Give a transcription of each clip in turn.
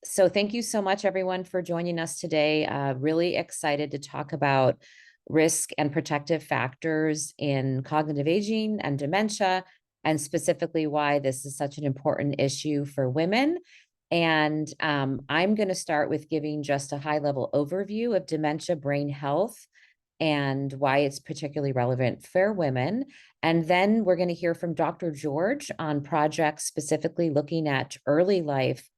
So thank you so much, everyone, for joining us today. Really excited to talk about risk and protective factors in cognitive aging and dementia, and specifically why this is such an important issue for women. And I'm going to start with giving just a high-level overview of dementia brain health and why it's particularly relevant for women. And then we're going to hear from Dr. George on projects specifically looking at early life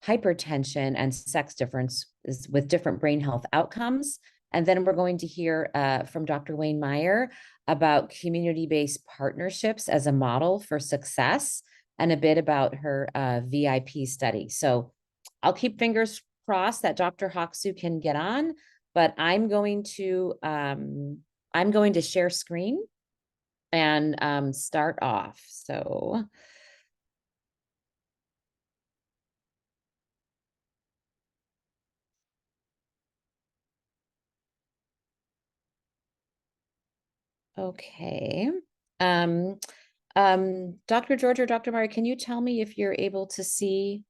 hypertension and sex differences with different brain health outcomes. And then we're going to hear from Dr. Wayne Meyer about community-based partnerships as a model for success and a bit about her VIP study. So I'll keep fingers crossed that Dr. Hoxu can get on, but I'm going to share screen and start off. So okay. Dr. George or Dr. Murray, can you tell me if you're able to see?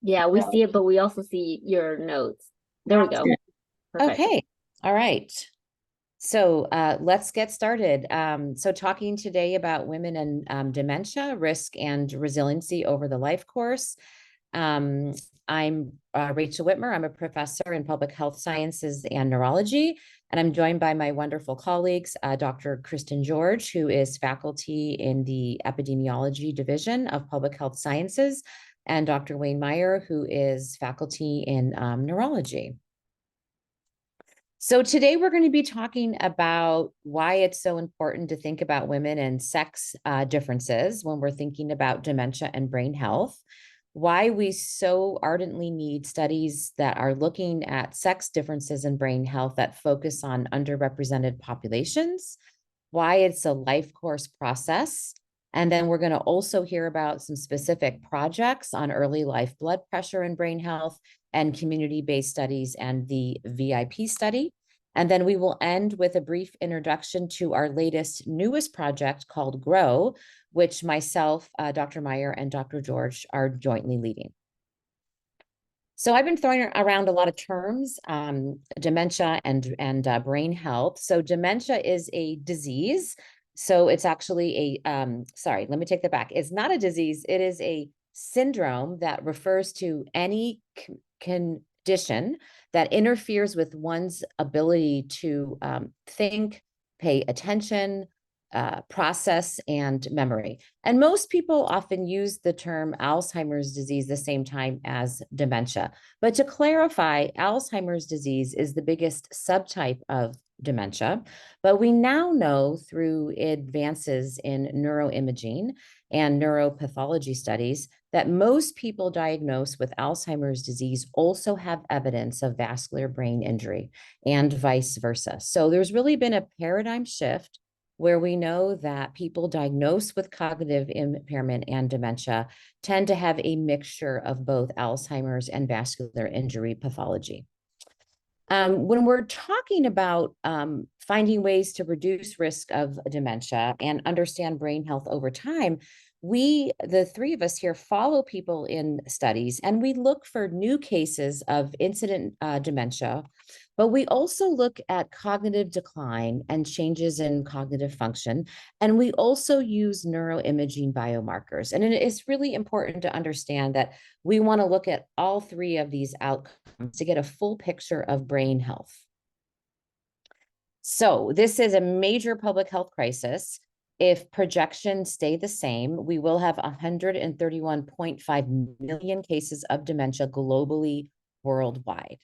Yeah, we see it, but we also see your notes. There we go. Perfect. Okay. All right. So let's get started. So talking today about women and dementia, risk and resiliency over the life course. I'm Rachel Whitmer. I'm a professor in public health sciences and neurology, and I'm joined by my wonderful colleagues, Dr. Kristen George, who is faculty in the epidemiology division of public health sciences, and Dr. Wayne Meyer, who is faculty in neurology. So today we're going to be talking about why it's so important to think about women and sex differences when we're thinking about dementia and brain health, why we so ardently need studies that are looking at sex differences in brain health that focus on underrepresented populations, why it's a life course process. And then we're going to also hear about some specific projects on early life blood pressure and brain health and community-based studies and the VIP study. And then we will end with a brief introduction to our latest, newest project called GROW, which myself, Dr. Meyer, and Dr. George are jointly leading. So I've been throwing around a lot of terms, dementia and brain health. So dementia is a disease. So it's actually sorry, let me take that back. It's not a disease. It is a syndrome that refers to any condition that interferes with one's ability to think, pay attention, process, and memory. And most people often use the term Alzheimer's disease the same time as dementia. But to clarify, Alzheimer's disease is the biggest subtype of dementia. But we now know through advances in neuroimaging and neuropathology studies that most people diagnosed with Alzheimer's disease also have evidence of vascular brain injury and vice versa. So there's really been a paradigm shift where we know that people diagnosed with cognitive impairment and dementia tend to have a mixture of both Alzheimer's and vascular injury pathology. When we're talking about finding ways to reduce risk of dementia and understand brain health over time, the three of us here, follow people in studies, and we look for new cases of incident dementia, but we also look at cognitive decline and changes in cognitive function, and we also use neuroimaging biomarkers. And it is really important to understand that we want to look at all three of these outcomes to get a full picture of brain health. So this is a major public health crisis. If projections stay the same, we will have 131.5 million cases of dementia globally worldwide.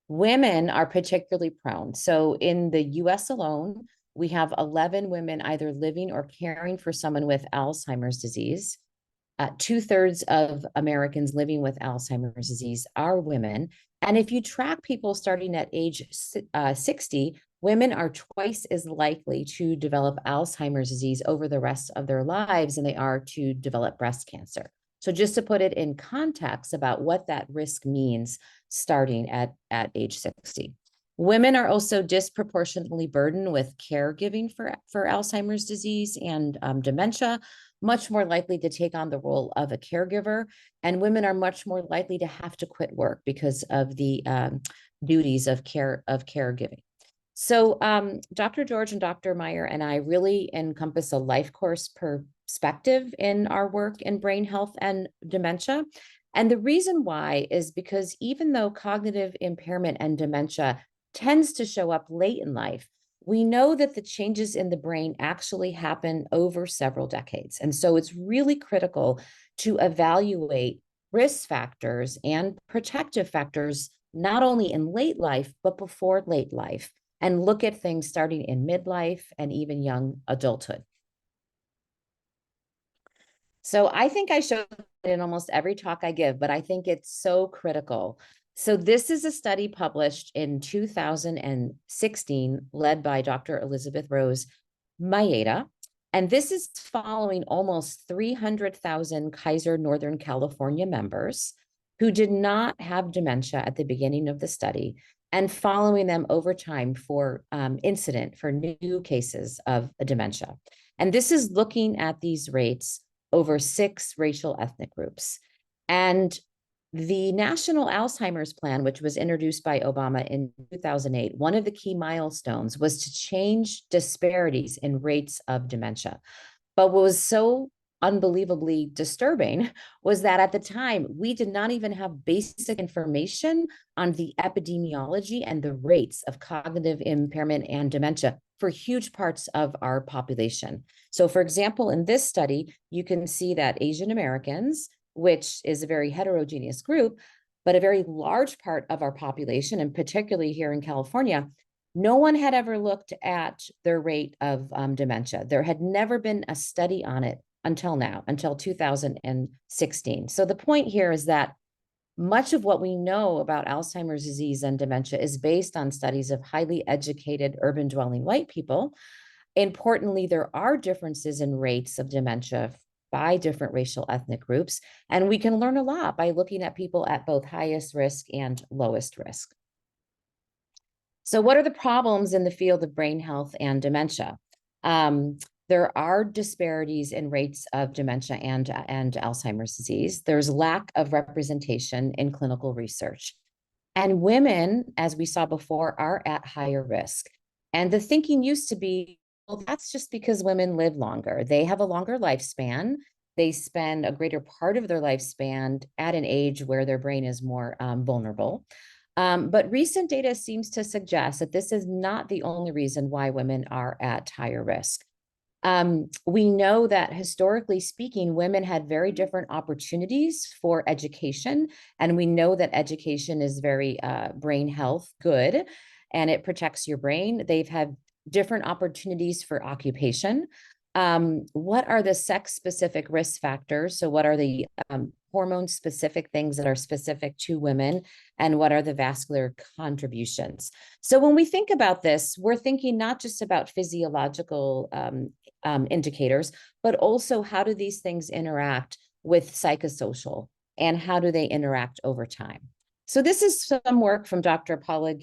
Women are particularly prone. So in the US alone, we have 11 women either living or caring for someone with Alzheimer's disease. 2/3 of Americans living with Alzheimer's disease are women. And if you track people starting at age 60, women are twice as likely to develop Alzheimer's disease over the rest of their lives than they are to develop breast cancer. So just to put it in context about what that risk means starting at age 60. Women are also disproportionately burdened with caregiving for Alzheimer's disease and dementia. much more likely to take on the role of a caregiver, and women are much more likely to have to quit work because of the duties of caregiving. So Dr. George and Dr. Meyer and I really encompass a life course perspective in our work in brain health and dementia. And the reason why is because even though cognitive impairment and dementia tends to show up late in life, we know that the changes in the brain actually happen over several decades. And so it's really critical to evaluate risk factors and protective factors, not only in late life, but before late life, and look at things starting in midlife and even young adulthood. So I think I show it in almost every talk I give, but I think it's so critical. So this is a study published in 2016, led by Dr. Elizabeth Rose Maeda. And this is following almost 300,000 Kaiser Northern California members who did not have dementia at the beginning of the study, and following them over time for incident for new cases of dementia. And this is looking at these rates over 6 racial ethnic groups. And the National Alzheimer's Plan, which was introduced by Obama in 2008, one of the key milestones was to change disparities in rates of dementia. But what was so unbelievably disturbing was that at the time, we did not even have basic information on the epidemiology and the rates of cognitive impairment and dementia for huge parts of our population. So for example, in this study, you can see that Asian Americans, which is a very heterogeneous group, but a very large part of our population, and particularly here in California, no one had ever looked at their rate of dementia. There had never been a study on it until now, until 2016. So the point here is that much of what we know about Alzheimer's disease and dementia is based on studies of highly educated urban dwelling white people. Importantly, there are differences in rates of dementia by different racial ethnic groups, and we can learn a lot by looking at people at both highest risk and lowest risk. So what are the problems in the field of brain health and dementia? There are disparities in rates of dementia and Alzheimer's disease. There's lack of representation in clinical research. And women, as we saw before, are at higher risk. And the thinking used to be, well, that's just because women live longer. They have a longer lifespan. They spend a greater part of their lifespan at an age where their brain is more vulnerable. But recent data seems to suggest that this is not the only reason why women are at higher risk. We know that historically speaking, women had very different opportunities for education. And we know that education is very brain health good, and it protects your brain. They've had different opportunities for occupation. What are the sex-specific risk factors? So what are the hormone-specific things that are specific to women, and what are the vascular contributions? So when we think about this, we're thinking not just about physiological indicators, but also how do these things interact with psychosocial, and how do they interact over time? So this is some work from Dr. Paula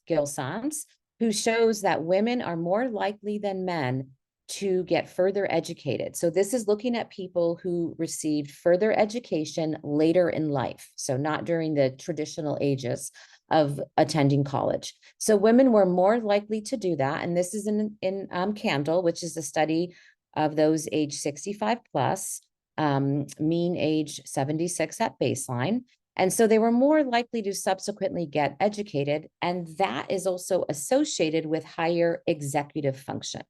Gil-Sans, who shows that women are more likely than men to get further educated. So this is looking at people who received further education later in life, so not during the traditional ages of attending college. So women were more likely to do that. And this is in Candle, which is a study of those age 65 plus, mean age 76 at baseline. And so they were more likely to subsequently get educated. And that is also associated with higher executive function.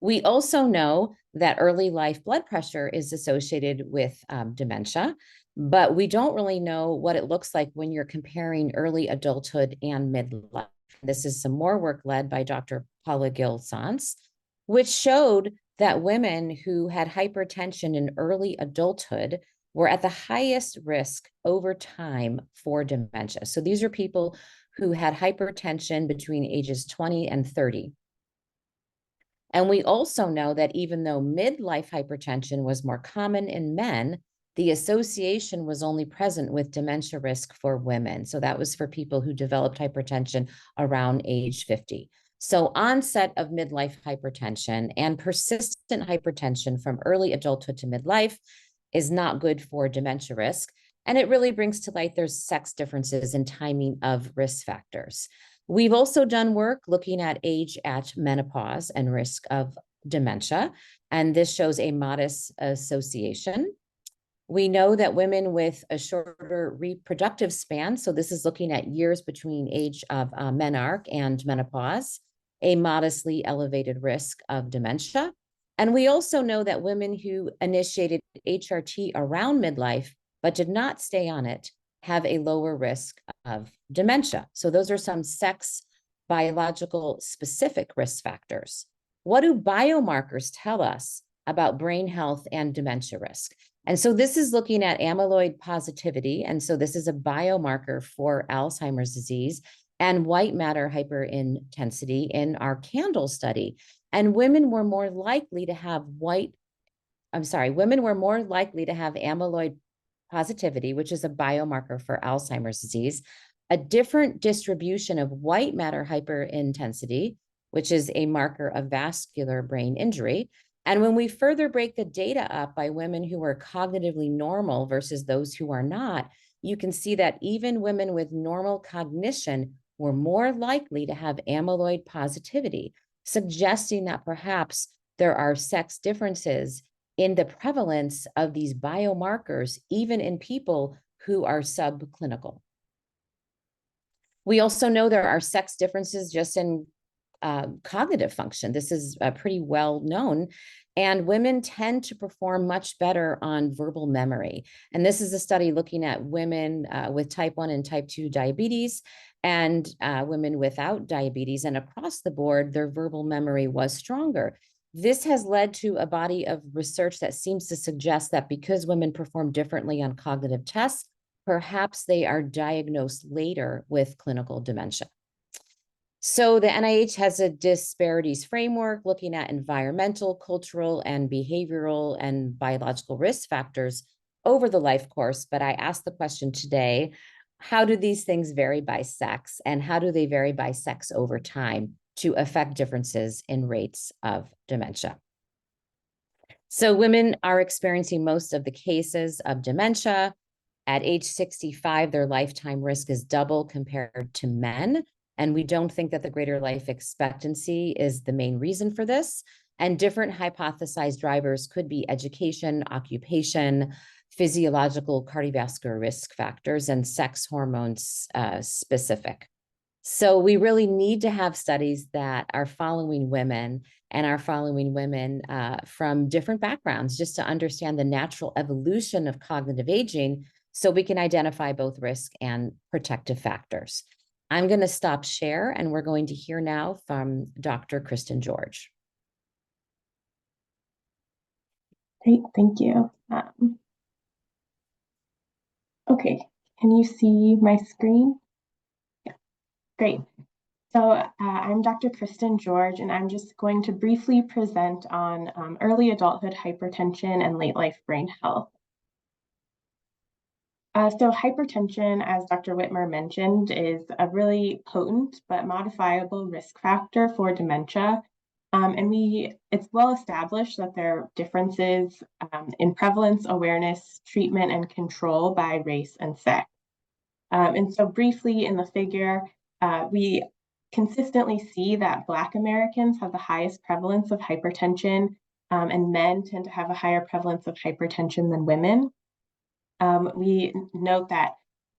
We also know that early life blood pressure is associated with dementia, but we don't really know what it looks like when you're comparing early adulthood and midlife. This is some more work led by Dr. Paula Gil-Sans, which showed that women who had hypertension in early adulthood were at the highest risk over time for dementia. So these are people who had hypertension between ages 20 and 30. And we also know that even though midlife hypertension was more common in men, the association was only present with dementia risk for women. So that was for people who developed hypertension around age 50. So onset of midlife hypertension and persistent hypertension from early adulthood to midlife is not good for dementia risk. And it really brings to light there's sex differences in timing of risk factors. We've also done work looking at age at menopause and risk of dementia, and this shows a modest association. We know that women with a shorter reproductive span, so this is looking at years between age of menarche and menopause, a modestly elevated risk of dementia. And we also know that women who initiated HRT around midlife but did not stay on it have a lower risk of dementia. So those are some sex biological specific risk factors. What do biomarkers tell us about brain health and dementia risk? And so this is looking at amyloid positivity. And so this is a biomarker for Alzheimer's disease and white matter hyperintensity in our CANDLE study. And women were more likely to have women were more likely to have amyloid positivity, which is a biomarker for Alzheimer's disease, a different distribution of white matter hyperintensity, which is a marker of vascular brain injury. And when we further break the data up by women who are cognitively normal versus those who are not, you can see that even women with normal cognition were more likely to have amyloid positivity, suggesting that perhaps there are sex differences in the prevalence of these biomarkers, even in people who are subclinical. We also know there are sex differences just in cognitive function. This is pretty well known. And women tend to perform much better on verbal memory. And this is a study looking at women with type 1 and type 2 diabetes and women without diabetes. And across the board, their verbal memory was stronger. This has led to a body of research that seems to suggest that because women perform differently on cognitive tests, perhaps they are diagnosed later with clinical dementia. So the NIH has a disparities framework looking at environmental, cultural, and behavioral and biological risk factors over the life course. But I asked the question today, how do these things vary by sex, and how do they vary by sex over time to affect differences in rates of dementia? So women are experiencing most of the cases of dementia. At age 65, their lifetime risk is double compared to men. And we don't think that the greater life expectancy is the main reason for this. And different hypothesized drivers could be education, occupation, physiological cardiovascular risk factors, and sex hormones specific. So we really need to have studies that are following women and are following women from different backgrounds, just to understand the natural evolution of cognitive aging so we can identify both risk and protective factors. I'm going to stop share, and we're going to hear now from Dr. Kristen George. Great, thank you. Okay, can you see my screen? Yeah, great. So I'm Dr. Kristen George, and I'm just going to briefly present on early adulthood hypertension and late life brain health. So hypertension, as Dr. Whitmer mentioned, is a really potent but modifiable risk factor for dementia. It's well established that there are differences in prevalence, awareness, treatment, and control by race and sex. And so briefly in the figure, we consistently see that Black Americans have the highest prevalence of hypertension, and men tend to have a higher prevalence of hypertension than women. We note that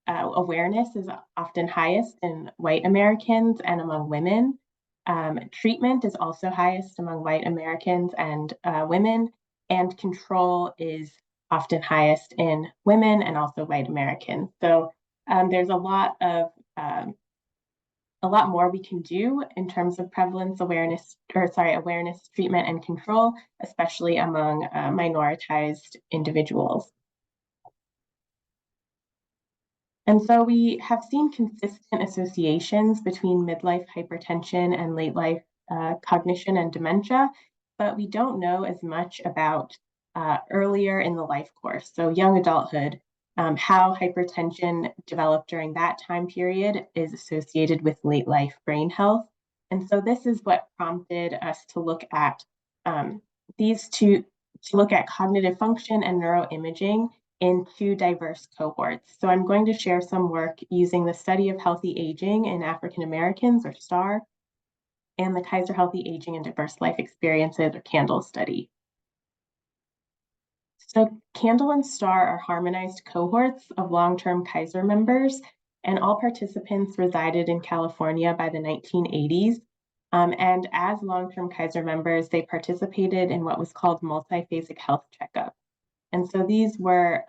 awareness is often highest in white Americans and among women. Treatment is also highest among white Americans and women, and control is often highest in women and also white Americans. So there's a lot more we can do in terms of prevalence, awareness, treatment, and control, especially among minoritized individuals. And so we have seen consistent associations between midlife hypertension and late life cognition and dementia, but we don't know as much about earlier in the life course, so young adulthood, how hypertension developed during that time period is associated with late life brain health. And so this is what prompted us to look at these two, to look at cognitive function and neuroimaging in two diverse cohorts. So I'm going to share some work using the Study of Healthy Aging in African Americans, or STAR, and the Kaiser Healthy Aging and Diverse Life Experiences, or CANDLE study. So CANDLE and STAR are harmonized cohorts of long-term Kaiser members, and all participants resided in California by the 1980s. And as long-term Kaiser members, they participated in what was called multiphasic health checkup. And so these were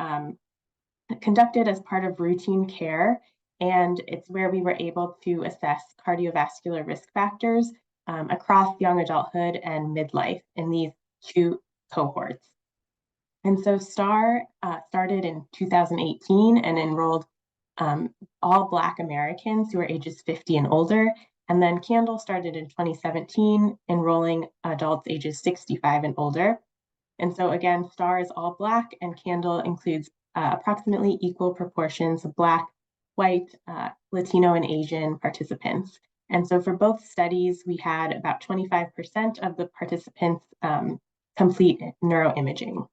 conducted as part of routine care, and it's where we were able to assess cardiovascular risk factors across young adulthood and midlife in these two cohorts. And so STAR started in 2018 and enrolled all Black Americans who are ages 50 and older. And then CANDLE started in 2017, enrolling adults ages 65 and older. And so again, STAR is all Black, and CANDLE includes approximately equal proportions of Black, white, Latino, and Asian participants. And so for both studies, we had about 25% of the participants complete neuroimaging.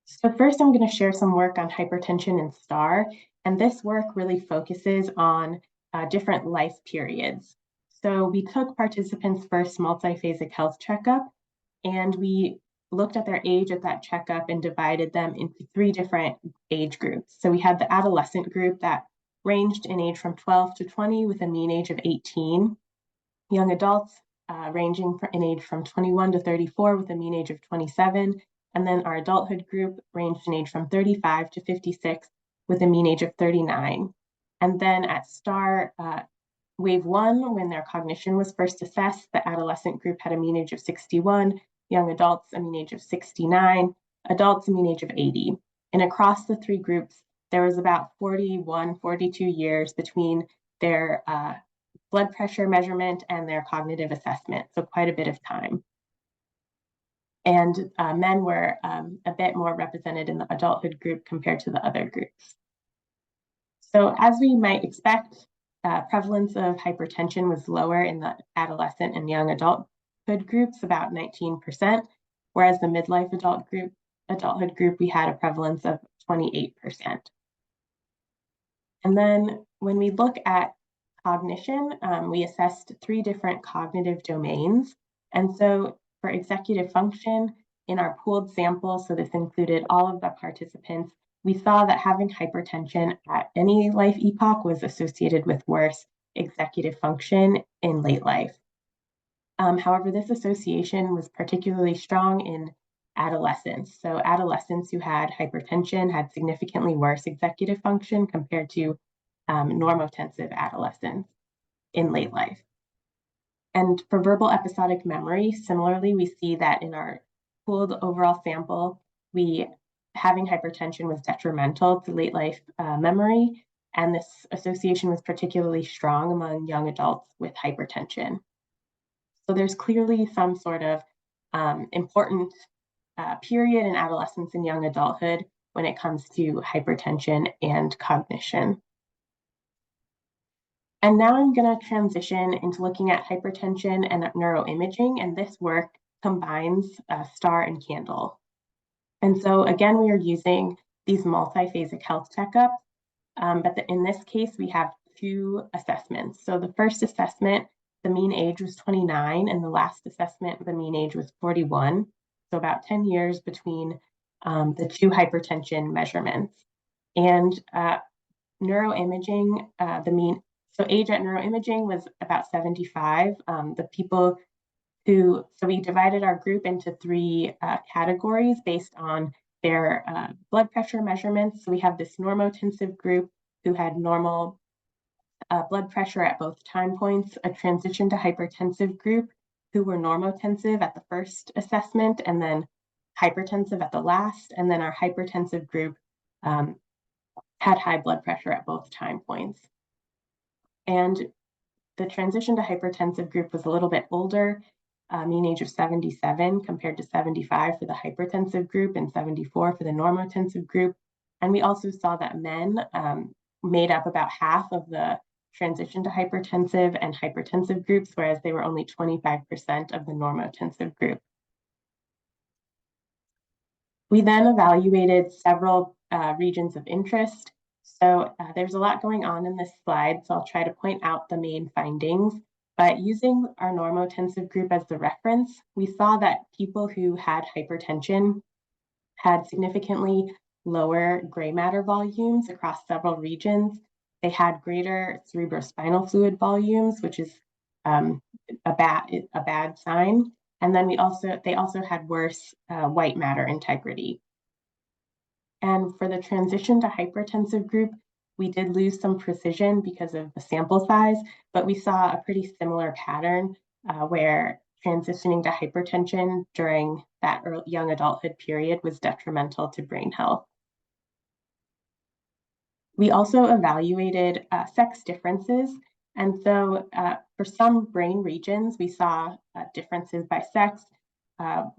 So first, I'm going to share some work on hypertension in STAR, and this work really focuses on different life periods. So we took participants' first multiphasic health checkup, and we looked at their age at that checkup and divided them into 3 different age groups. So we had the adolescent group that ranged in age from 12 to 20 with a mean age of 18, young adults ranging in age from 21 to 34 with a mean age of 27, and then our adulthood group ranged in age from 35 to 56 with a mean age of 39. And then at STAR Wave 1, when their cognition was first assessed, the adolescent group had a mean age of 61, young adults a mean age of 69, adults a mean age of 80. And across the 3 groups, there was about 41, 42 years between their blood pressure measurement and their cognitive assessment, so quite a bit of time. And men were a bit more represented in the adulthood group compared to the other groups. So as we might expect, prevalence of hypertension was lower in the adolescent and young adulthood groups, about 19%, whereas the midlife adulthood group, we had a prevalence of 28%. And then when we look at cognition, we assessed 3 different cognitive domains. And so for executive function, in our pooled sample, so this included all of the participants, we saw that having hypertension at any life epoch was associated with worse executive function in late life. However, this association was particularly strong in adolescents. So adolescents who had hypertension had significantly worse executive function compared to normotensive adolescents in late life. And for verbal episodic memory, similarly, we see that in our pooled overall sample, having hypertension was detrimental to late life memory, and this association was particularly strong among young adults with hypertension. So there's clearly some sort of important period in adolescence and young adulthood when it comes to hypertension and cognition. And now I'm going to transition into looking at hypertension and neuroimaging, and this work combines STAR and CANDLE. And so again, we are using these multiphasic health checkups, but in this case, we have 2 assessments. So the first assessment, the mean age was 29, and the last assessment, the mean age was 41. So about 10 years between the 2 hypertension measurements. And neuroimaging, so age at neuroimaging was about 75. So we divided our group into 3 categories based on their blood pressure measurements. So we have this normotensive group who had normal blood pressure at both time points, a transition to hypertensive group who were normotensive at the first assessment and then hypertensive at the last. And then our hypertensive group had high blood pressure at both time points. And the transition to hypertensive group was a little bit older, mean age of 77 compared to 75 for the hypertensive group and 74 for the normotensive group. And we also saw that men made up about half of the transition to hypertensive and hypertensive groups, whereas they were only 25% of the normotensive group. We then evaluated several regions of interest. So there's a lot going on in this slide, so I'll try to point out the main findings. But using our normotensive group as the reference, we saw that people who had hypertension had significantly lower gray matter volumes across several regions. They had greater cerebrospinal fluid volumes, which is a bad sign. And then they also had worse white matter integrity. And for the transition to hypertensive group, we did lose some precision because of the sample size, but we saw a pretty similar pattern where transitioning to hypertension during that young adulthood period was detrimental to brain health. We also evaluated sex differences. And so for some brain regions, we saw differences by sex,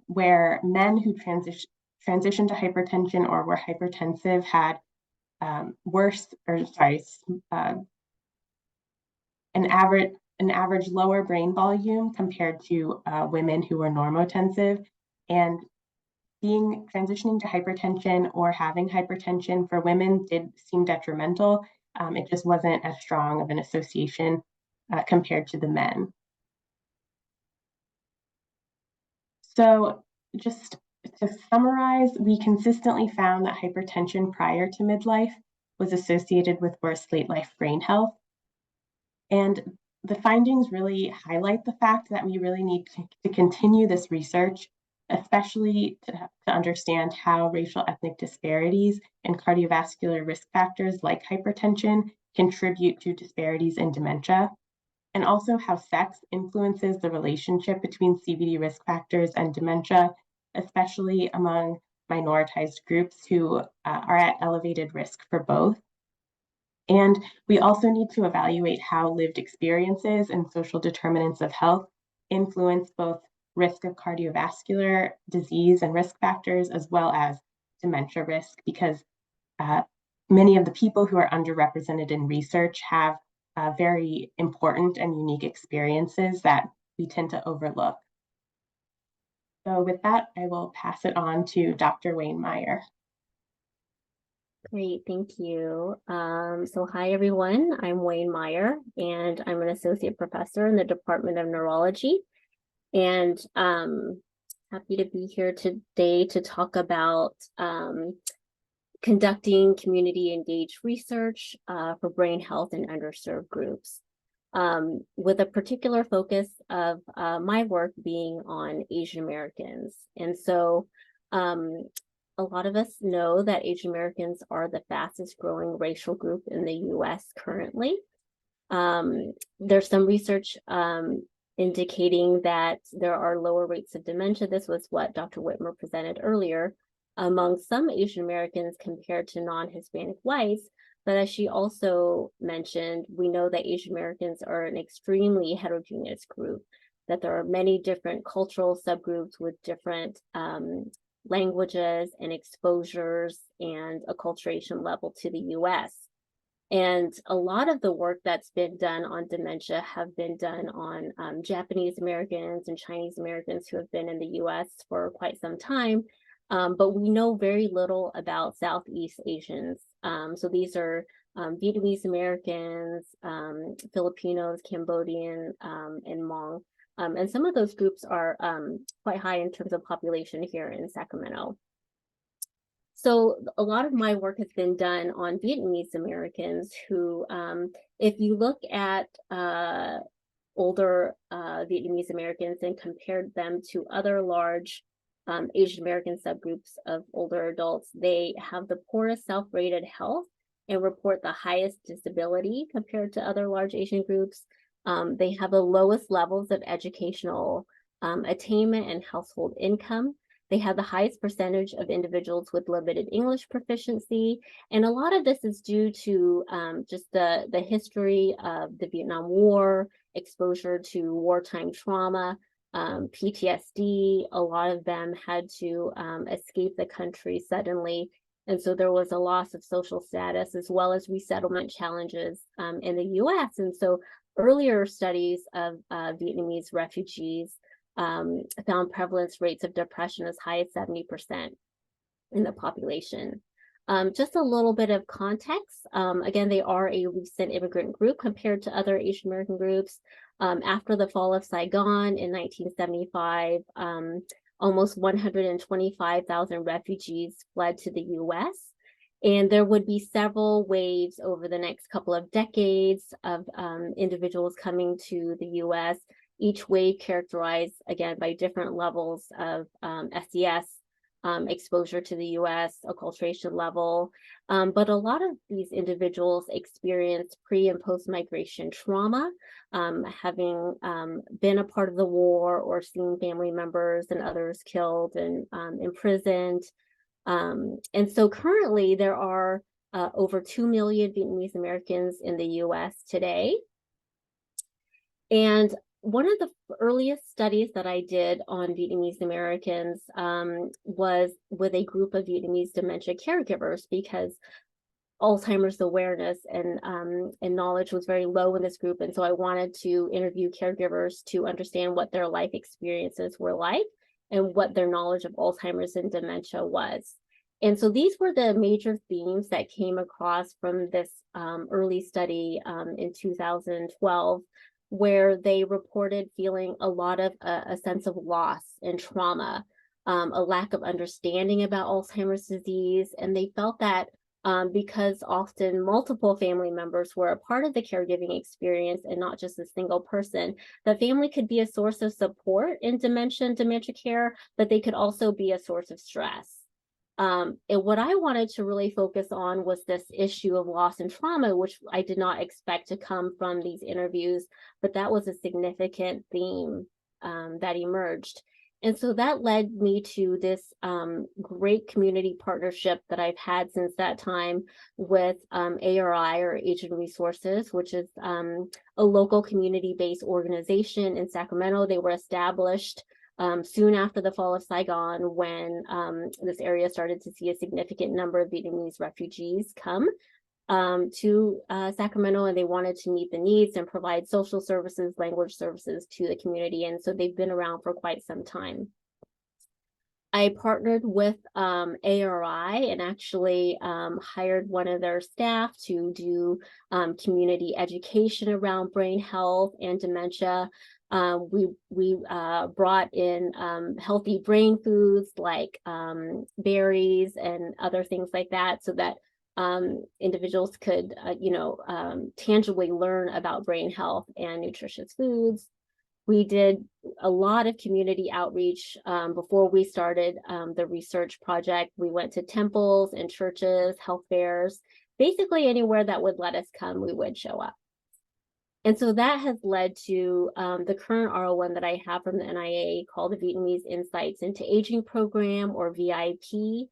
where men who transitioned to hypertension or were hypertensive had an average lower brain volume compared to women who were normotensive. And transitioning to hypertension or having hypertension for women did seem detrimental. It just wasn't as strong of an association compared to the men. So just to summarize, we consistently found that hypertension prior to midlife was associated with worse late life brain health. And the findings really highlight the fact that we really need to continue this research, especially to understand how racial ethnic disparities and cardiovascular risk factors like hypertension contribute to disparities in dementia, and also how sex influences the relationship between CVD risk factors and dementia, especially among minoritized groups who are at elevated risk for both. And we also need to evaluate how lived experiences and social determinants of health influence both risk of cardiovascular disease and risk factors, as well as dementia risk, because many of the people who are underrepresented in research have very important and unique experiences that we tend to overlook. So with that, I will pass it on to Dr. Wayne Meyer. Great, thank you. So hi everyone, I'm Wayne Meyer, and I'm an associate professor in the Department of Neurology. And happy to be here today to talk about conducting community engaged research for brain health in underserved groups, with a particular focus of my work being on Asian Americans. And so a lot of us know that Asian Americans are the fastest growing racial group in the US currently. There's some research indicating that there are lower rates of dementia. This was what Dr. Whitmer presented earlier among some Asian Americans compared to non-Hispanic whites. But as she also mentioned, we know that Asian Americans are an extremely heterogeneous group, that there are many different cultural subgroups with different languages and exposures and acculturation level to the US. And a lot of the work that's been done on dementia have been done on Japanese Americans and Chinese Americans who have been in the US for quite some time, but we know very little about Southeast Asians. So these are Vietnamese Americans, Filipinos, Cambodian, and Hmong. And some of those groups are quite high in terms of population here in Sacramento. So a lot of my work has been done on Vietnamese Americans who, if you look at older Vietnamese Americans and compared them to other large Asian American subgroups of older adults, they have the poorest self-rated health and report the highest disability compared to other large Asian groups. They have the lowest levels of educational attainment and household income. They have the highest percentage of individuals with limited English proficiency. And a lot of this is due to just the history of the Vietnam War, exposure to wartime trauma, PTSD. A lot of them had to escape the country suddenly And so there was a loss of social status as well as resettlement challenges in the US. And so earlier studies of Vietnamese refugees found prevalence rates of depression as high as 70% in the population. Just a little bit of context. Again, they are a recent immigrant group compared to other Asian American groups. After the fall of Saigon in 1975, almost 125,000 refugees fled to the US. And there would be several waves over the next couple of decades of individuals coming to the US, each wave characterized, again, by different levels of SES, exposure to the US, acculturation level. But a lot of these individuals experience pre and post-migration trauma, having been a part of the war or seen family members and others killed and imprisoned. And so currently there are over 2 million Vietnamese Americans in the US today. And one of the earliest studies that I did on Vietnamese Americans was with a group of Vietnamese dementia caregivers, because Alzheimer's awareness and knowledge was very low in this group. And so I wanted to interview caregivers to understand what their life experiences were like and what their knowledge of Alzheimer's and dementia was. And so these were the major themes that came across from this early study in 2012, where they reported feeling a lot of a sense of loss and trauma, a lack of understanding about Alzheimer's disease. And they felt that because often multiple family members were a part of the caregiving experience and not just a single person, the family could be a source of support in dementia and dementia care, but they could also be a source of stress. And what I wanted to really focus on was this issue of loss and trauma, which I did not expect to come from these interviews, but that was a significant theme that emerged. And so that led me to this great community partnership that I've had since that time with ARI, or Asian Resources, which is a local community-based organization in Sacramento. They were established soon after the fall of Saigon, when this area started to see a significant number of Vietnamese refugees come to Sacramento, and they wanted to meet the needs and provide social services, language services to the community. And so they've been around for quite some time. I partnered with ARI and actually hired one of their staff to do community education around brain health and dementia. We brought in healthy brain foods like berries and other things like that, so that individuals could, tangibly learn about brain health and nutritious foods. We did a lot of community outreach before we started the research project. We went to temples and churches, health fairs, basically anywhere that would let us come, we would show up. And so that has led to the current R01 that I have from the NIA, called the Vietnamese Insights into Aging Program, or VIP.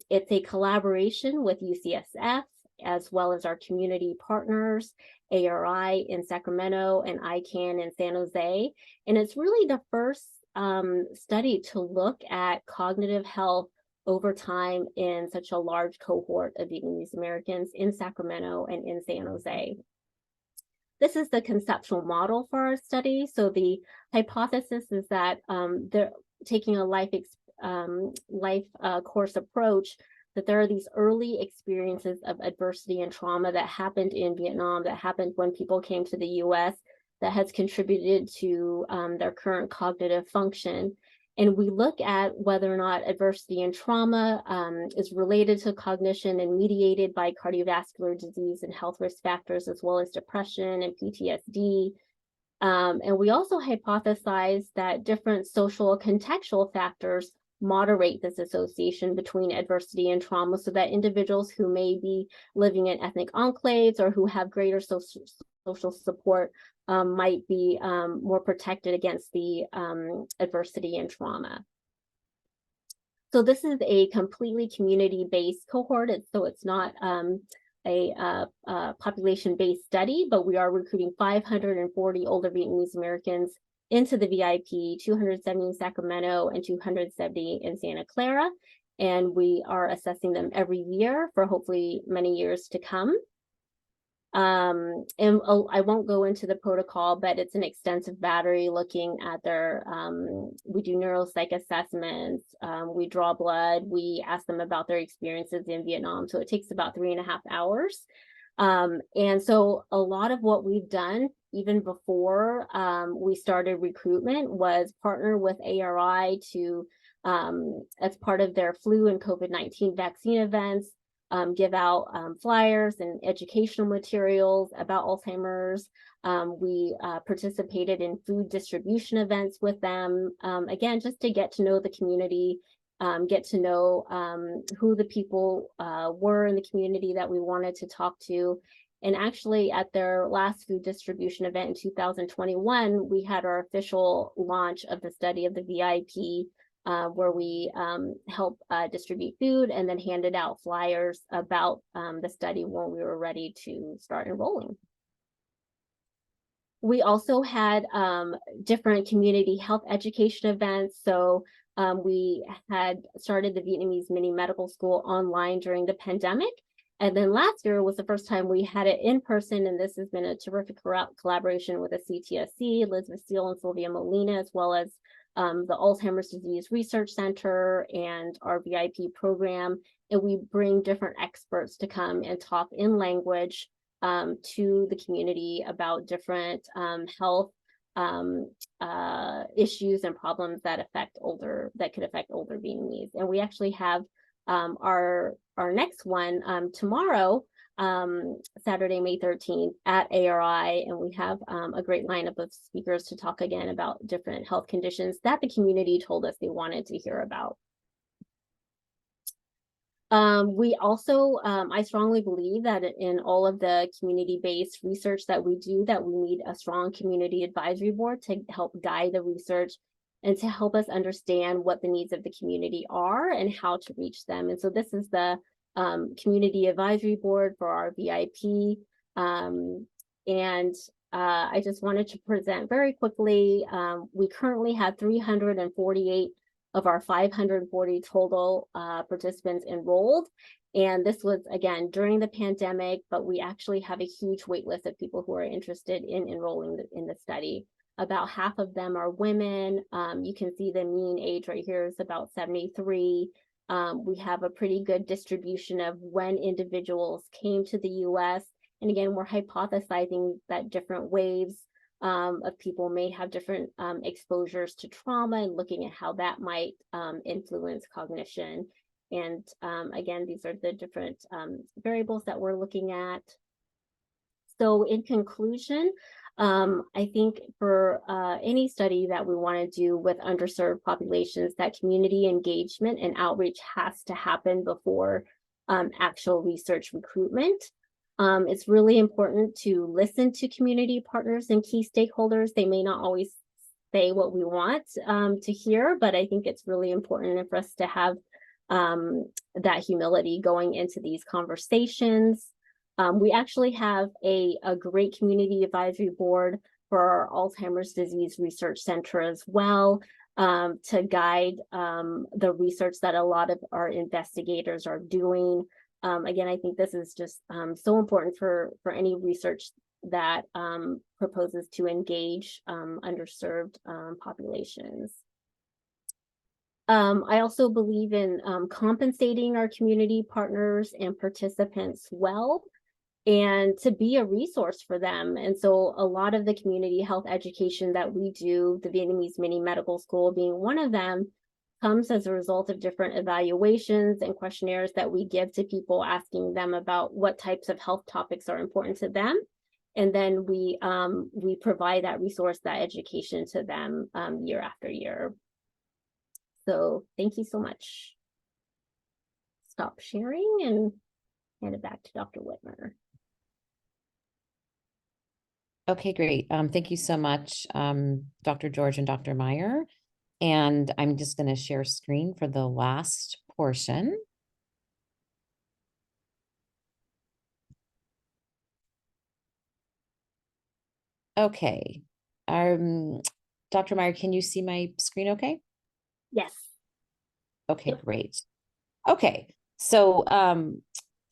It's a collaboration with UCSF, as well as our community partners, ARI in Sacramento and ICANN in San Jose. And it's really the first study to look at cognitive health over time in such a large cohort of Vietnamese Americans in Sacramento and in San Jose. This is the conceptual model for our study. So the hypothesis is that they're taking a life course approach, that there are these early experiences of adversity and trauma that happened in Vietnam, that happened when people came to the US, that has contributed to their current cognitive function. And we look at whether or not adversity and trauma is related to cognition and mediated by cardiovascular disease and health risk factors, as well as depression and PTSD. And we also hypothesize that different social contextual factors moderate this association between adversity and trauma, so that individuals who may be living in ethnic enclaves or who have greater social support might be more protected against the adversity and trauma. So this is a completely community-based cohort. So it's not a population-based study, but we are recruiting 540 older Vietnamese Americans into the VIP, 270 in Sacramento and 270 in Santa Clara. and we are assessing them every year for hopefully many years to come. And I won't go into the protocol, but it's an extensive battery looking at their, we do neuropsych assessments, we draw blood, we ask them about their experiences in Vietnam. So it takes about 3.5 hours. And so a lot of what we've done, even before we started recruitment, was partner with ARI to, as part of their flu and COVID-19 vaccine events, give out flyers and educational materials about Alzheimer's. We participated in food distribution events with them, again, just to get to know the community, get to know who the people were in the community that we wanted to talk to. And actually, at their last food distribution event in 2021, we had our official launch of the study of the VIP, where we help distribute food and then handed out flyers about the study when we were ready to start enrolling. We also had different community health education events. So we had started the Vietnamese mini medical school online during the pandemic. And then last year was the first time we had it in person, and this has been a terrific collaboration with the CTSC, Elizabeth Steele and Sylvia Molina, as well as the Alzheimer's Disease Research Center and our VIP program. And we bring different experts to come and talk in language to the community about different health issues and problems that could affect older Vietnamese. And we actually have our next one tomorrow, Saturday, May 13th at ARI, and we have a great lineup of speakers to talk again about different health conditions that the community told us they wanted to hear about. We also, I strongly believe that in all of the community-based research that we do, that we need a strong community advisory board to help guide the research and to help us understand what the needs of the community are and how to reach them. And so this is the community advisory board for our VIP. I just wanted to present very quickly. We currently have 348 of our 540 total participants enrolled. And this was, again, during the pandemic, but we actually have a huge wait list of people who are interested in enrolling in the study. About half of them are women. You can see the mean age right here is about 73. We have a pretty good distribution of when individuals came to the US. And again, we're hypothesizing that different waves of people may have different exposures to trauma and looking at how that might influence cognition. And again, these are the different variables that we're looking at. So in conclusion, I think for any study that we want to do with underserved populations, that community engagement and outreach has to happen before actual research recruitment. It's really important to listen to community partners and key stakeholders. They may not always say what we want to hear, but I think it's really important for us to have that humility going into these conversations. We actually have a great community advisory board for our Alzheimer's Disease Research Center as well, to guide the research that a lot of our investigators are doing. Again, I think this is just so important for any research that proposes to engage underserved populations. I also believe in compensating our community partners and participants well, and to be a resource for them. And so a lot of the community health education that we do, the Vietnamese Mini Medical School being one of them, comes as a result of different evaluations and questionnaires that we give to people, asking them about what types of health topics are important to them. And then we provide that resource, that education to them year after year. So thank you so much. Stop sharing and hand it back to Dr. Whitmer. Okay, great. Thank you so much, Dr. George and Dr. Meyer. And I'm just going to share screen for the last portion. Okay. Dr. Meyer, can you see my screen okay? Yes. Okay, great. Okay, so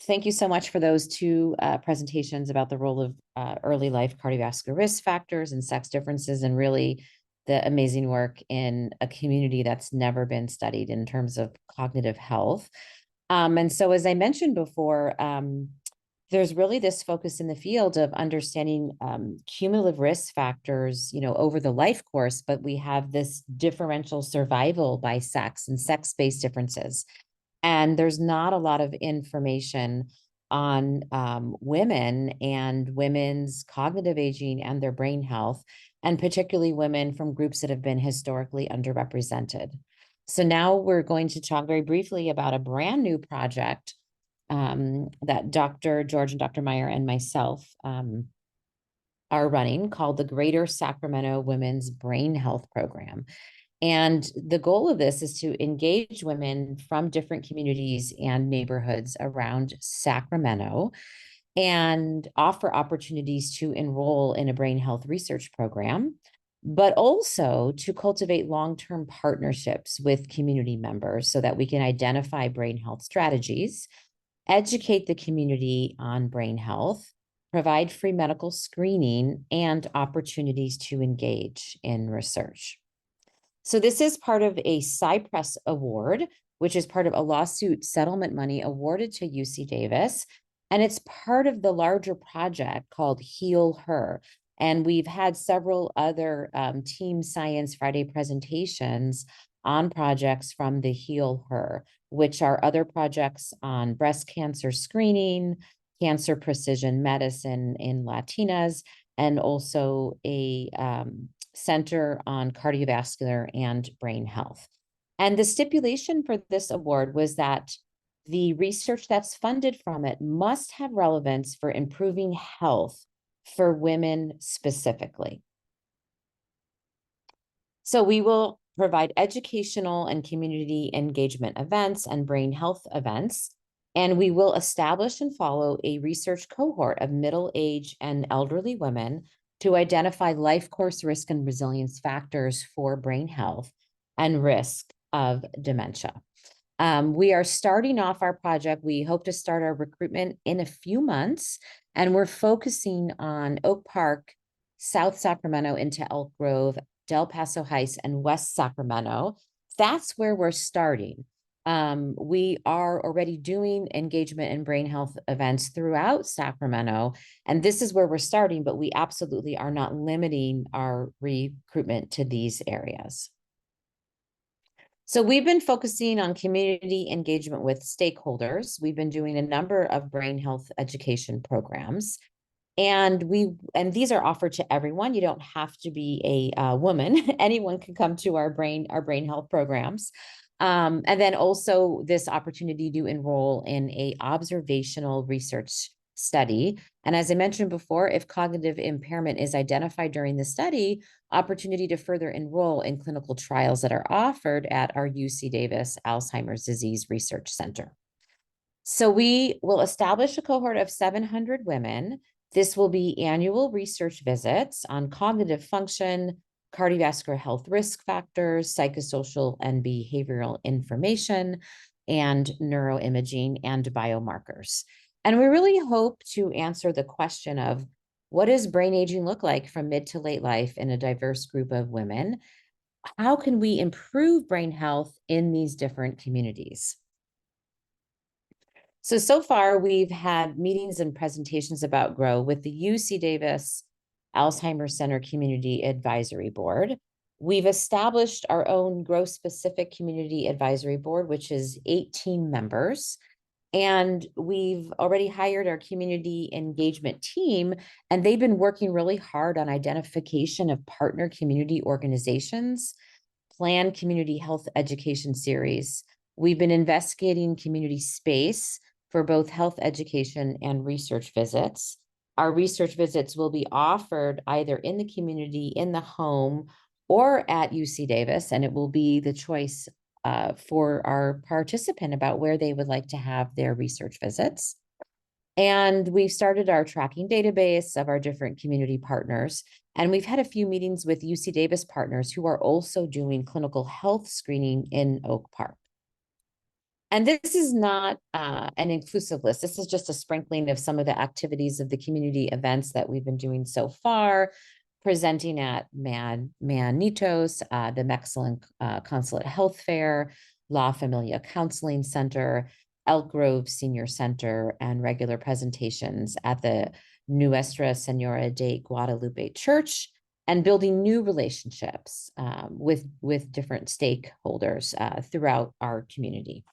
thank you so much for those two presentations about the role of early life cardiovascular risk factors and sex differences, and really the amazing work in a community that's never been studied in terms of cognitive health. And so, as I mentioned before, there's really this focus in the field of understanding cumulative risk factors, over the life course, but we have this differential survival by sex and sex-based differences. And there's not a lot of information on women and women's cognitive aging and their brain health, and particularly women from groups that have been historically underrepresented. So now we're going to talk very briefly about a brand new project that Dr. George and Dr. Meyer and myself are running, called the Greater Sacramento Women's Brain Health Program. And the goal of this is to engage women from different communities and neighborhoods around Sacramento and offer opportunities to enroll in a brain health research program, but also to cultivate long-term partnerships with community members so that we can identify brain health strategies, educate the community on brain health, provide free medical screening, and opportunities to engage in research. So this is part of a Cypress Award, which is part of a lawsuit settlement money awarded to UC Davis. And it's part of the larger project called Heal Her. And we've had several other Team Science Friday presentations on projects from the Heal Her, which are other projects on breast cancer screening, cancer precision medicine in Latinas, and also a Center on Cardiovascular and Brain Health. And the stipulation for this award was that the research that's funded from it must have relevance for improving health for women specifically. So we will provide educational and community engagement events and brain health events. And we will establish and follow a research cohort of middle-aged and elderly women to identify life course risk and resilience factors for brain health and risk of dementia. We are starting off our project. We hope to start our recruitment in a few months, and we're focusing on Oak Park, South Sacramento into Elk Grove, Del Paso Heights, and West Sacramento. That's where we're starting. We are already doing engagement and brain health events throughout Sacramento, and this is where we're starting, but we absolutely are not limiting our recruitment to these areas. So we've been focusing on community engagement with stakeholders. We've been doing a number of brain health education programs. And these are offered to everyone. You don't have to be a woman. Anyone can come to our brain health programs. And then also this opportunity to enroll in a observational research study. And as I mentioned before, if cognitive impairment is identified during the study, opportunity to further enroll in clinical trials that are offered at our UC Davis Alzheimer's Disease Research Center. So we will establish a cohort of 700 women. This will be annual research visits on cognitive function, cardiovascular health risk factors, psychosocial and behavioral information, and neuroimaging and biomarkers. And we really hope to answer the question of what does brain aging look like from mid to late life in a diverse group of women? How can we improve brain health in these different communities? So far, we've had meetings and presentations about GROW with the UC Davis Alzheimer's Center Community Advisory Board. We've established our own GROW-specific community advisory board, which is 18 members. And we've already hired our community engagement team, and they've been working really hard on identification of partner community organizations, planned community health education series. We've been investigating community space for both health education and research visits. Our research visits will be offered either in the community, in the home, or at UC Davis, and it will be the choice for our participant about where they would like to have their research visits. And we've started our tracking database of our different community partners. And we've had a few meetings with UC Davis partners who are also doing clinical health screening in Oak Park. And this is not an inclusive list. This is just a sprinkling of some of the activities of the community events that we've been doing so far, presenting at Manitos, the Mexican Consulate Health Fair, La Familia Counseling Center, Elk Grove Senior Center, and regular presentations at the Nuestra Senora de Guadalupe Church, and building new relationships with different stakeholders throughout our community.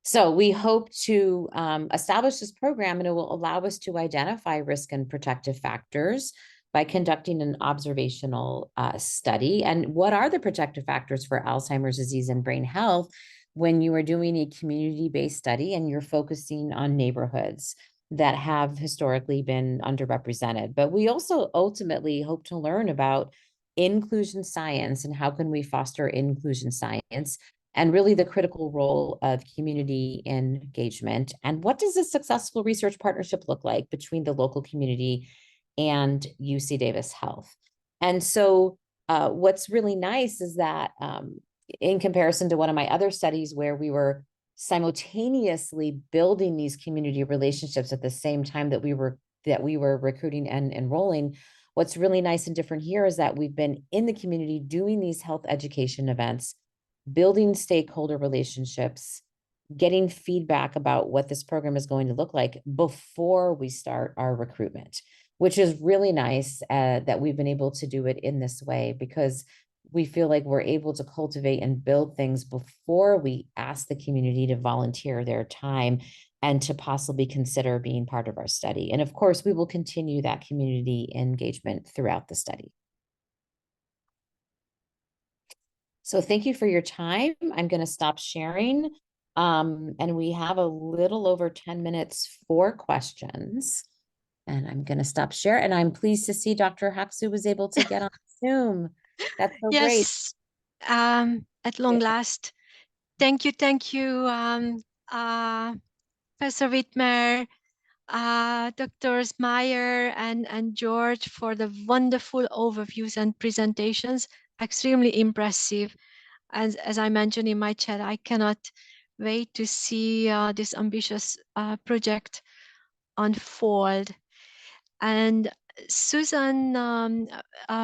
So we hope to establish this program, and it will allow us to identify risk and protective factors by conducting an observational study. And what are the protective factors for Alzheimer's disease and brain health when you are doing a community-based study and you're focusing on neighborhoods that have historically been underrepresented? But we also ultimately hope to learn about inclusion science and how can we foster inclusion science, and really the critical role of community engagement. And what does a successful research partnership look like between the local community and UC Davis Health? And so what's really nice is that in comparison to one of my other studies where we were simultaneously building these community relationships at the same time that we were recruiting and enrolling, what's really nice and different here is that we've been in the community doing these health education events, building stakeholder relationships, getting feedback about what this program is going to look like before we start our recruitment, which is really nice that we've been able to do it in this way, because we feel like we're able to cultivate and build things before we ask the community to volunteer their time and to possibly consider being part of our study. And of course, we will continue that community engagement throughout the study. So thank you for your time. I'm going to stop sharing. And we have a little over 10 minutes for questions. And I'm going to stop share. And I'm pleased to see Dr. Haksu was able to get on Zoom. That's so great. Yes, at long last. Thank you, Professor Whitmer, Doctors Meyer and George for the wonderful overviews and presentations. Extremely impressive. As I mentioned in my chat, I cannot wait to see this ambitious project unfold. And Susan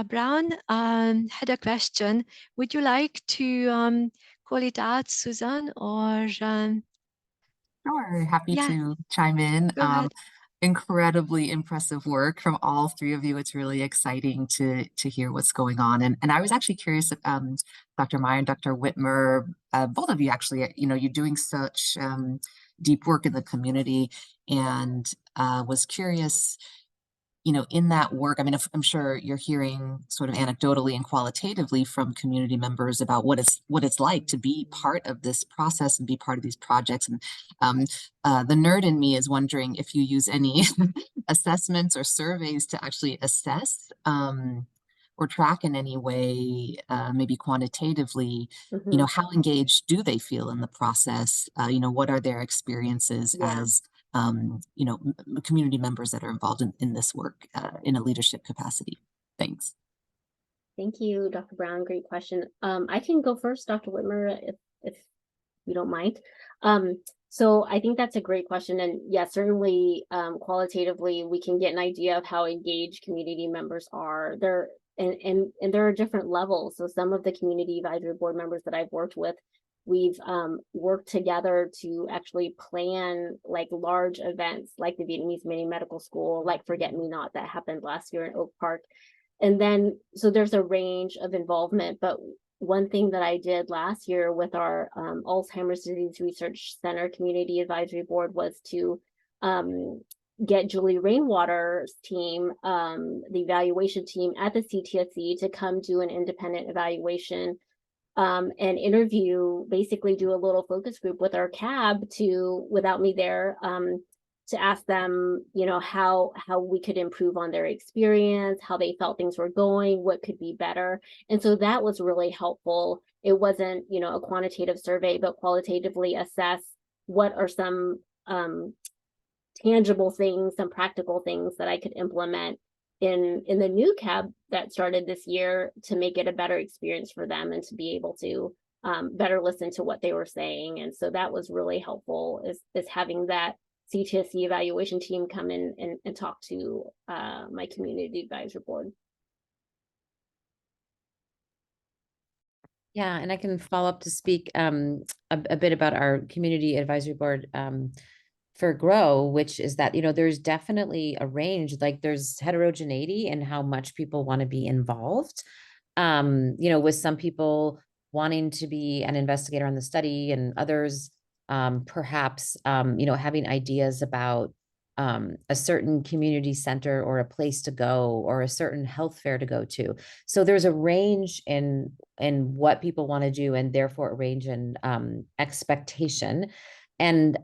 Brown had a question. Would you like to call it out, Susan, or? Sure, happy Yeah, to chime in. go ahead. Incredibly impressive work from all three of you. It's really exciting to hear what's going on. And I was actually curious if Dr. Meyer and Dr. Whitmer, both of you actually, you're doing such deep work in the community, and was curious, in that work. I mean, I'm sure you're hearing sort of anecdotally and qualitatively from community members about what it's like to be part of this process and be part of these projects. And the nerd in me is wondering if you use any assessments or surveys to actually assess or track in any way, maybe quantitatively, how engaged do they feel in the process? What are their experiences as community members that are involved in this work in a leadership capacity? Thanks. Thank you, Dr. Brown. Great question. I can go first, Dr. Whitmer, if you don't mind. So I think that's a great question. And yeah, certainly qualitatively, we can get an idea of how engaged community members are. And there are different levels. So some of the community advisory board members that I've worked with, we've worked together to actually plan like large events like the Vietnamese Mini Medical School, like Forget Me Not that happened last year in Oak Park. And then, so there's a range of involvement, but one thing that I did last year with our Alzheimer's Disease Research Center Community Advisory Board was to get Julie Rainwater's team, the evaluation team at the CTSC, to come do an independent evaluation and interview, basically do a little focus group with our CAB without me there, to ask them, how we could improve on their experience, how they felt things were going, what could be better. And so that was really helpful. It wasn't, a quantitative survey, but qualitatively assess what are some tangible things, some practical things that I could implement in the new cab that started this year to make it a better experience for them and to be able to better listen to what they were saying. And so that was really helpful, is having that CTSC evaluation team come in and talk to my community advisory board. Yeah, and I can follow up to speak a bit about our community advisory board for GROW, which is that, there's definitely a range, like there's heterogeneity in how much people want to be involved. With some people wanting to be an investigator on the study and others perhaps, having ideas about a certain community center or a place to go or a certain health fair to go to. So there's a range in what people want to do, and therefore a range in expectation. And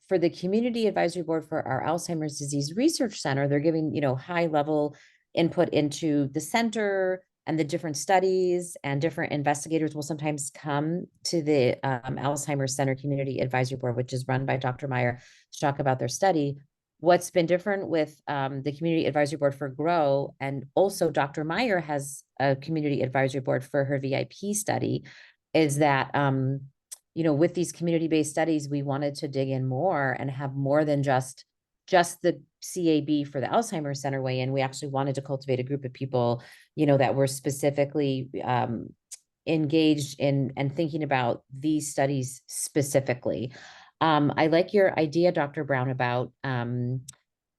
for the community advisory board for our Alzheimer's disease research center, they're giving, high level input into the center and the different studies, and different investigators will sometimes come to the Alzheimer's Center Community Advisory Board, which is run by Dr. Meyer, to talk about their study. What's been different with the Community Advisory Board for GROW, and also Dr. Meyer has a Community Advisory Board for her VIP study, is that with these community-based studies, we wanted to dig in more and have more than just the CAB for the Alzheimer's Center weigh in. We actually wanted to cultivate a group of people, that were specifically engaged in and thinking about these studies specifically. I like your idea, Dr. Brown, about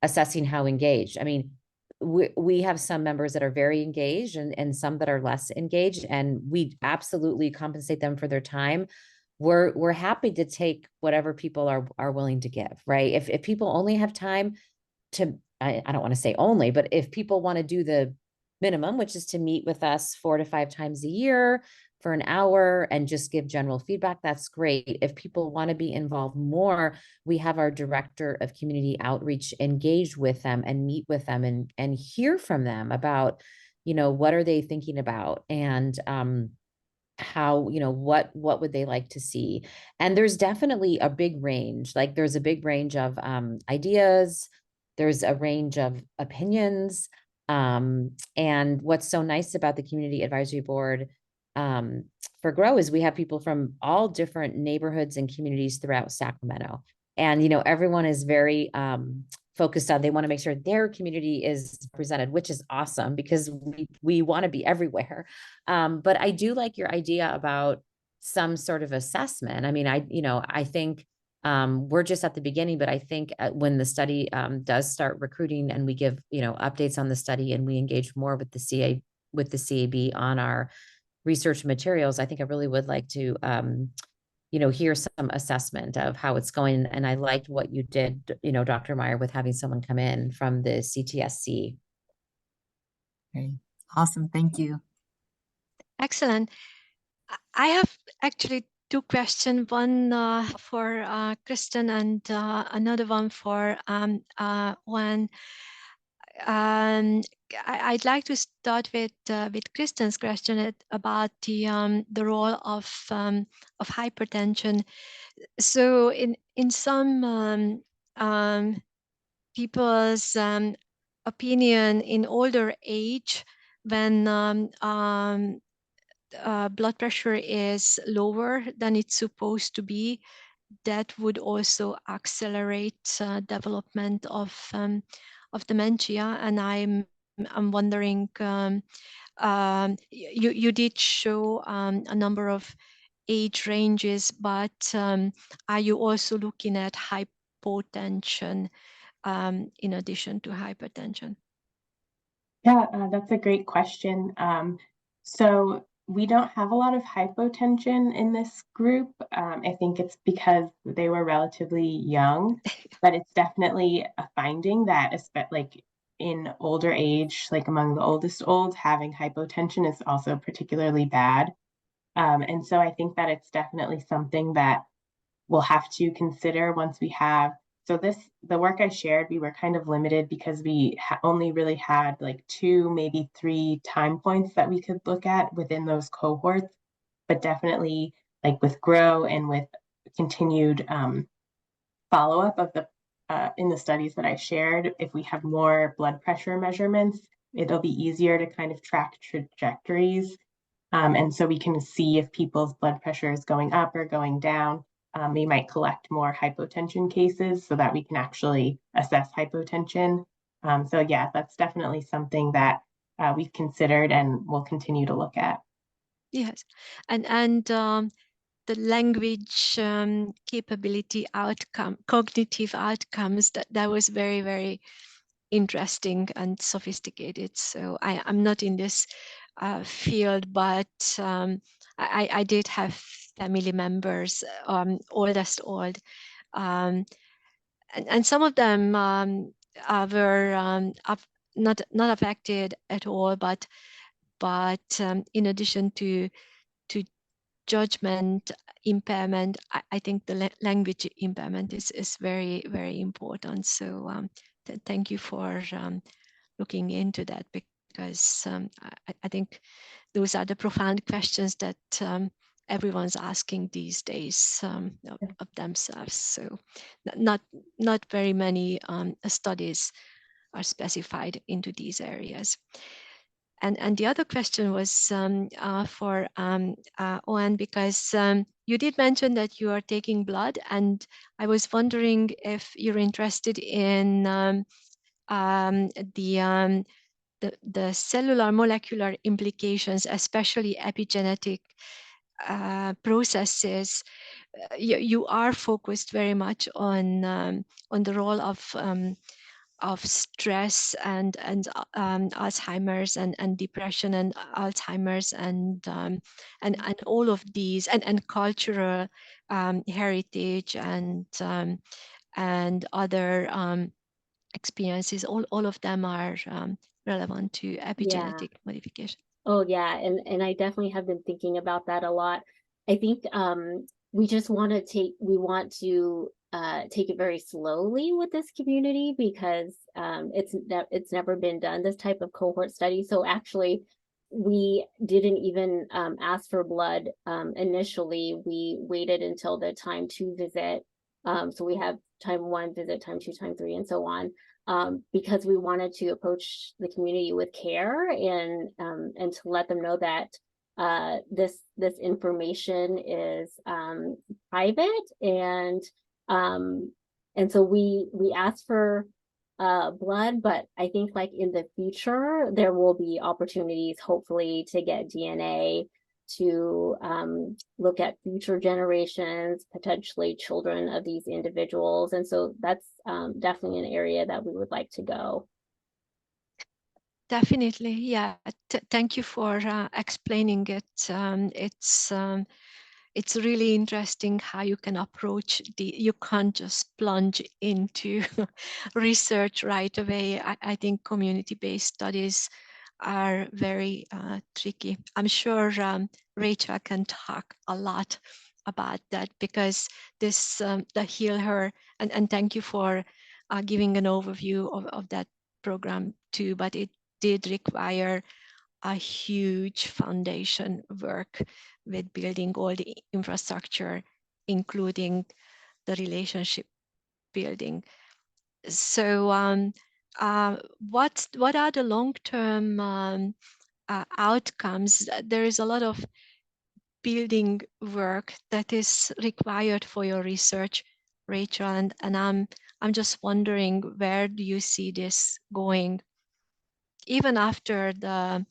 assessing how engaged. I mean, we have some members that are very engaged and some that are less engaged, and we absolutely compensate them for their time. We're happy to take whatever people are willing to give, right? If people only have time to, I don't want to say only, but if people want to do the minimum, which is to meet with us 4 to 5 times a year for an hour and just give general feedback, that's great. If people want to be involved more, we have our director of community outreach engage with them and meet with them and hear from them about, what are they thinking about, and how, what would they like to see. And there's definitely a big range, like there's a big range of ideas, there's a range of opinions. And what's so nice about the community advisory board for GROW is we have people from all different neighborhoods and communities throughout Sacramento. And everyone is very focused on, they want to make sure their community is represented, which is awesome because we want to be everywhere. But I do like your idea about some sort of assessment. I mean, I think we're just at the beginning, but I think when the study does start recruiting and we give, updates on the study and we engage more with the CAB on our research materials, I think I really would like to hear some assessment of how it's going. And I liked what you did, Dr. Meyer, with having someone come in from the CTSC. Okay. Awesome. Thank you. Excellent. I have actually 2 questions, one for Kristen and another one for Juan. I'd like to start with Kristen's question about the role of hypertension. So in some people's opinion, in older age, when blood pressure is lower than it's supposed to be, that would also accelerate development of dementia. And I'm wondering, you did show a number of age ranges, but are you also looking at hypotension in addition to hypertension? Yeah, that's a great question. So we don't have a lot of hypotension in this group. I think it's because they were relatively young, but it's definitely a finding that, like in older age, like among the oldest old, having hypotension is also particularly bad. And so I think that it's definitely something that we'll have to consider once we have. So the work I shared, we were kind of limited because we only really had like 2, maybe 3 time points that we could look at within those cohorts. But definitely, like with GROW and with continued follow-up of the in the studies that I shared, if we have more blood pressure measurements, it'll be easier to kind of track trajectories. And so we can see if people's blood pressure is going up or going down. We might collect more hypotension cases so that we can actually assess hypotension. So yeah, that's definitely something that we've considered and will continue to look at. Yes, and the language capability outcome, cognitive outcomes, that was very, very interesting and sophisticated. So I'm not in this field, but I did have family members, oldest old, and some of them were not affected at all, but in addition to judgment impairment, I think the language impairment is very, very important. So thank you for looking into that, because I think those are the profound questions that everyone's asking these days of themselves. So not very many studies are specified into these areas. And the other question was for Owen, because you did mention that you are taking blood, and I was wondering if you're interested in the cellular molecular implications, especially epigenetic processes. You are focused very much on the role of stress and Alzheimer's and depression and Alzheimer's and all of these, and cultural heritage and other experiences. All of them are relevant to epigenetic modification. Oh yeah, and I definitely have been thinking about that a lot. I think we just want to take it very slowly with this community, because it's never been done, this type of cohort study. So actually we didn't even ask for blood initially. We waited until the time 2 visit. So we have time 1 visit, time 2, time 3, and so on. Because we wanted to approach the community with care, and to let them know that this information is private, and so we asked for blood, but I think like in the future there will be opportunities, hopefully, to get DNA to look at future generations, potentially children of these individuals. And so that's definitely an area that we would like to go. Definitely, yeah. Thank you for explaining it. It's really interesting how you can approach you can't just plunge into research right away. I think community-based studies are very tricky. I'm sure Rachel can talk a lot about that, because this the Heal Her, and thank you for giving an overview of that program too, but it did require a huge foundation work with building all the infrastructure, including the relationship building. So what are the long-term outcomes? There is a lot of building work that is required for your research, Rachel, and I'm just wondering, where do you see this going, even after the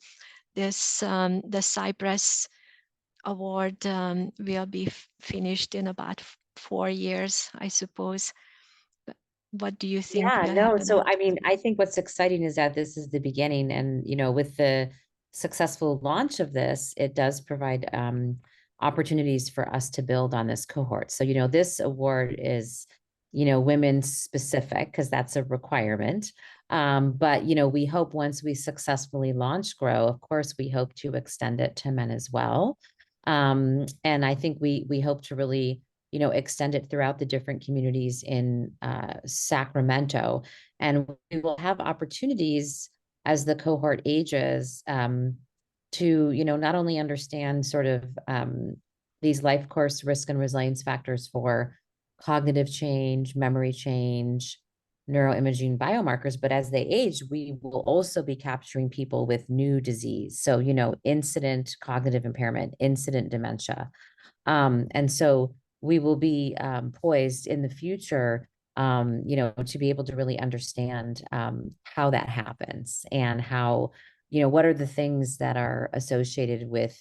Cypress Award will be finished in about 4 years, I suppose. What do you think Yeah, will no. happen So, after? I mean, I think what's exciting is that this is the beginning, and with the successful launch of this, it does provide opportunities for us to build on this cohort. So, this award is, women specific, because that's a requirement. But, we hope once we successfully launch Grow, of course, we hope to extend it to men as well. And I think we hope to really extend it throughout the different communities in Sacramento. And we will have opportunities as the cohort ages to, not only understand sort of these life course risk and resilience factors for cognitive change, memory change, neuroimaging biomarkers, but as they age, we will also be capturing people with new disease. So, you know, incident cognitive impairment, incident dementia. And so we will be poised in the future, you know, to be able to really understand how that happens and how, you know, what are the things that are associated with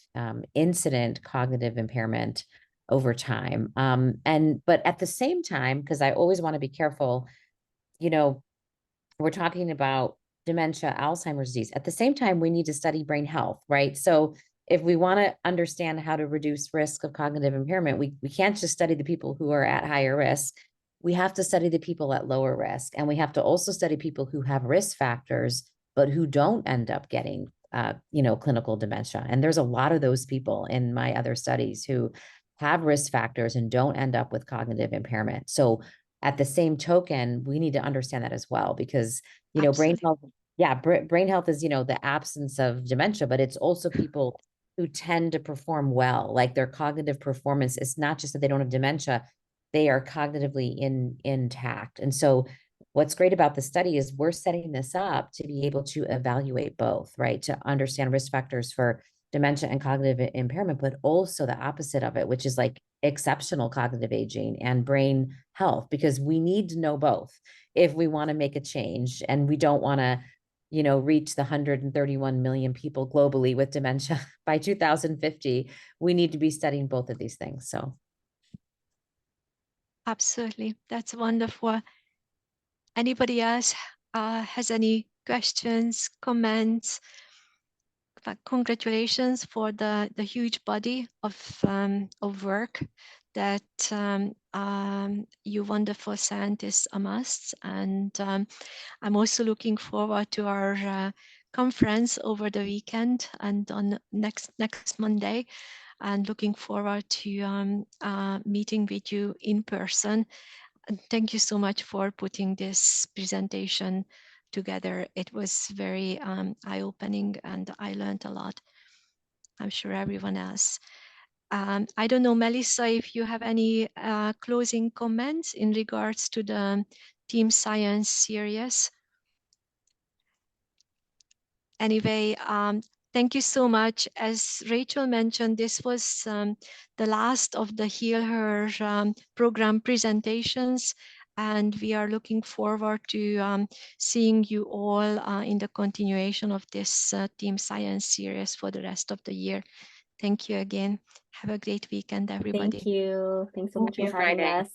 incident cognitive impairment over time. But at the same time, because I always want to be careful, you know, we're talking about dementia, Alzheimer's disease. At the same time, we need to study brain health, right? So if we want to understand how to reduce risk of cognitive impairment, we can't just study the people who are at higher risk. We have to study the people at lower risk. And we have to also study people who have risk factors, but who don't end up getting, you know, clinical dementia. And there's a lot of those people in my other studies who have risk factors and don't end up with cognitive impairment. So at the same token, we need to understand that as well, because, you know, brain Absolutely. health, yeah, brain health is, you know, the absence of dementia, but it's also people who tend to perform well, like their cognitive performance is not just that they don't have dementia, they are cognitively intact. And so what's great about the study is we're setting this up to be able to evaluate both, right? To understand risk factors for dementia and cognitive impairment, but also the opposite of it, which is like exceptional cognitive aging and brain health, because we need to know both if we want to make a change. And we don't want to, you know, reach the 131 million people globally with dementia by 2050. We need to be studying both of these things. So Absolutely. That's wonderful. Anybody else has any questions, comments? But congratulations for the huge body of work that you wonderful scientists amassed. And I'm also looking forward to our conference over the weekend and on next Monday, and looking forward to meeting with you in person. And thank you so much for putting this presentation together. It was very eye-opening, and I learned a lot. I'm sure everyone else. I don't know, Melissa, if you have any closing comments in regards to the Team Science series. Anyway, thank you so much. As Rachel mentioned, this was the last of the Heal Her program presentations, and we are looking forward to seeing you all in the continuation of this Team Science series for the rest of the year. Thank you again. Have a great weekend, everybody. Thank you. Thanks so Thank much you. for having us.